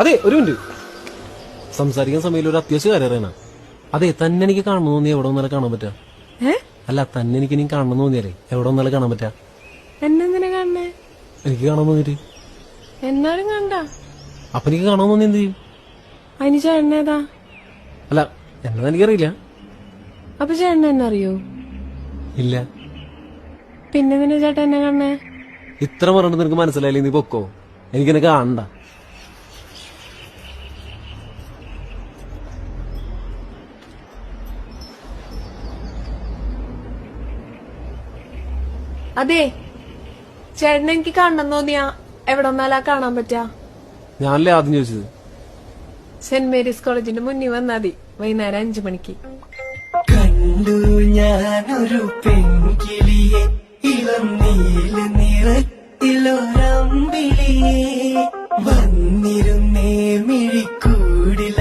അതെ ഒരു മിനിറ്റ് സംസാരിക്കാൻ സമയത്ത് ഒരു അത്യാവശ്യ കാര്യം അറിയണം. അതെ തന്നെ എനിക്ക് കാണണമെന്ന് തോന്നി എവിടെ ഒന്നാലും കാണാൻ പറ്റാ? അല്ല തന്നെ എനിക്ക് ഇനി കാണണമെന്ന് തോന്നിയാലേ എവിടെ ഒന്നാലും കാണാൻ പറ്റാ? എന്നെന്തിനാ കാണണേ? എനിക്ക് കാണാൻ തോന്നിട്ട്. എന്നാലും കണ്ട അപ്പൊ എനിക്ക് കാണാൻ തോന്നി എന്ത് ചെയ്യും? അതിന് ചേട്ടനേതാ? അല്ല എന്നതാ എനിക്കറിയില്ല. അപ്പൊ ചേട്ടൻ എന്നെ അറിയോ? ഇല്ല. പിന്നെ നിന്നെ ചേട്ടൻ എന്നെ കാണണേ? ഇത്ര പറഞ്ഞിട്ട് നിനക്ക് മനസ്സിലായില്ലേ? നീ പൊക്കോ, എനിക്കെന്നെ കാണണ്ട. അതെ ചേട്ടൻ എനിക്ക് കാണണം തോന്നിയാ എവിടെ ഒന്നാലാ കാണാൻ പറ്റാ? ഞാനല്ലേ ആദ്യം ചോദിച്ചത്. സെന്റ് മേരീസ് കോളേജിന്റെ മുന്നിൽ വന്നാ മതി വൈകുന്നേരം 5 മണിക്ക്. കണ്ടു ഞാനൊരു പെൺകിളിയെ ഇളം നീല നിറത്തിലൊരമ്പിളിയെ വന്നിരുന്നേ മിഴിക്കൂടില